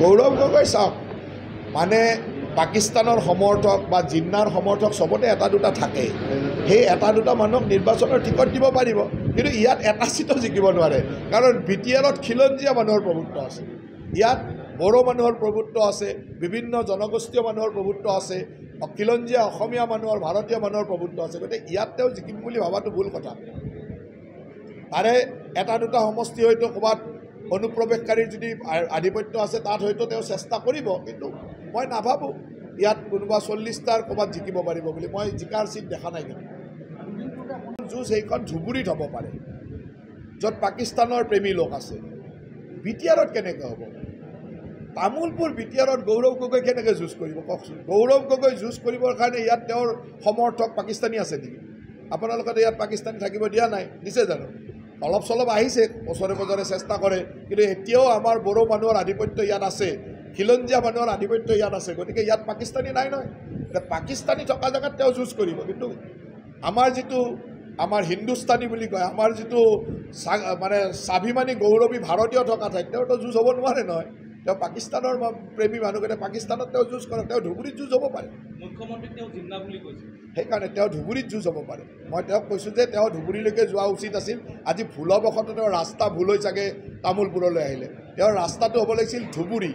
গৌৰৱ গগৈ চাওক মানে পাকিস্তানৰ সমৰ্থক বা জিন্নাৰ সমৰ্থক চবতে এটা দুটা থাকে সেই এটা দুটা মানুহক নিৰ্বাচনৰ টিকট দিব পাৰিব কিন্তু ইয়াত এটা চিটো জিকিব নোৱাৰে কাৰণ বিটিআৰত খিলঞ্জীয়া মানুহৰ প্ৰভুত্ব আছে ইয়াত বড়ো মানুহৰ প্ৰভুত্ব আছে বিভিন্ন জনগোষ্ঠীয় মানুহৰ প্ৰভুত্ব আছে খিলঞ্জীয়া অসমীয়া মানুহৰ ভাৰতীয় মানুহৰ প্ৰভুত্ব আছে গতিকে ইয়াত তেওঁ জিকিম বুলি ভাবাটো ভুল কথা তাৰে এটা দুটা সমষ্টি হয়তো ক'ৰবাত অনুপ্ৰৱেশকাৰীৰ যদি আধিপত্য আছে তাত হয়তো তেওঁ চেষ্টা কৰিব কিন্তু মই নাভাবোঁ ইয়াত কোনোবা 40টাৰ ক'ৰবাত জিকিব পাৰিব বুলি মই জিকাৰ চিট দেখা নাই কিন্তু যুঁজ সেইখন ধুবুৰীত হ'ব পাৰে য'ত পাকিস্তানৰ প্ৰেমী লোক আছে বিটিআৰত কেনেকৈ হ'ব তামোলপুৰ বিটিআৰত গৌৰৱ গগৈ কেনেকৈ যুঁজ কৰিব কওকচোন গৌৰৱ গগৈ যুঁজ কৰিবৰ কাৰণে ইয়াত তেওঁৰ সমৰ্থক পাকিস্তানী আছে নেকি আপোনালোকে ইয়াত পাকিস্তানী থাকিব দিয়া নাই দিছে জানো অলপ চলপ আহিছে ওচৰে পাজৰে চেষ্টা কৰে কিন্তু এতিয়াও আমাৰ বড়ো মানুহৰ আধিপত্য ইয়াত আছে খিলঞ্জীয়া মানুহৰ আধিপত্য ইয়াত আছে গতিকে ইয়াত পাকিস্তানী নাই নহয় পাকিস্তানী থকা জেগাত তেওঁ যুঁজ কৰিব কিন্তু আমাৰ হিন্দুস্তানী বুলি কয় আমাৰ যিটো মানে স্বাভিমানী গৌৰৱী ভাৰতীয় থকা ঠাইত তেওঁতো যুঁজ হ'ব নোৱাৰে নহয় তেওঁ পাকিস্তানৰ প্ৰেমী মানুহকেইটা পাকিস্তানত তেওঁ যুঁজ কৰে তেওঁ ধুবুৰীত যুঁজ হ'ব পাৰে মুখ্যমন্ত্ৰীক তেওঁ জিন্না বুলি কৈছে সেইকাৰণে তেওঁ ধুবুৰীত যুঁজ হ'ব পাৰে মই তেওঁক কৈছোঁ যে তেওঁ ধুবুৰীলৈকে যোৱা উচিত আছিল আজি ভুলবশতঃ তেওঁৰ ৰাস্তা ভুল হৈ চাগে তামোলপুৰলৈ আহিলে তেওঁৰ ৰাস্তাটো হ'ব লাগিছিল ধুবুৰী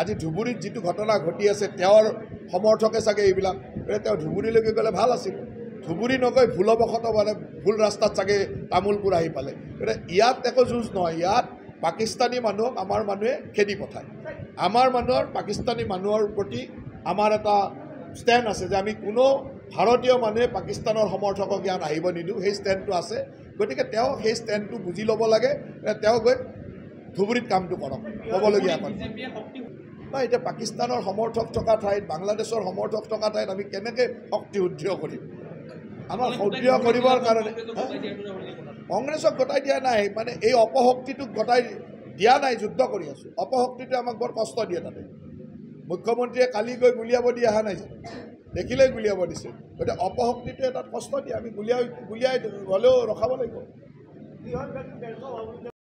আজি ধুবুৰীত যিটো ঘটনা ঘটি আছে তেওঁৰ সমৰ্থকে চাগে এইবিলাক তেওঁ ধুবুৰীলৈকে গ'লে ভাল আছিল ধুবুৰী নগৈ ভুলবশতঃ মানে ভুল ৰাস্তাত চাগে তামোলপুৰ আহি পালে গতিকে ইয়াত একো যুঁজ নহয় ইয়াত পাকিস্তানী মানুহক আমাৰ মানুহে খেদি পঠায় আমাৰ মানুহৰ পাকিস্তানী মানুহৰ প্ৰতি আমাৰ এটা ষ্টেণ্ড আছে যে আমি কোনো ভাৰতীয় মানুহে পাকিস্তানৰ সমৰ্থকক ইয়াত আহিব নিদিওঁ সেই ষ্টেণ্ডটো আছে গতিকে তেওঁ সেই ষ্টেণ্ডটো বুজি ল'ব লাগে তেওঁ গৈ ধুবুৰীত কামটো কৰক হ'বলগীয়া কথা নাই এতিয়া পাকিস্তানৰ সমৰ্থক থকা ঠাইত বাংলাদেশৰ সমৰ্থক থকা ঠাইত আমি কেনেকৈ শক্তি উদ্ধৃয় কৰিম আমাক সক্ৰিয় কৰিবৰ কাৰণে কংগ্ৰেছক গতাই দিয়া নাই মানে এই অপশক্তিটোক গতাই দিয়া নাই যুদ্ধ কৰি আছোঁ অপশক্তিটোৱে আমাক বৰ কষ্ট দিয়ে তাতে মুখ্যমন্ত্ৰীয়ে কালি গৈ গুলিয়াব দি অহা নাই দেখিলেই গুলিয়াব দিছে গতিকে অপশক্তিটোৱে তাত কষ্ট দিয়ে আমি গুলিয়াই হ'লেও ৰখাব লাগিব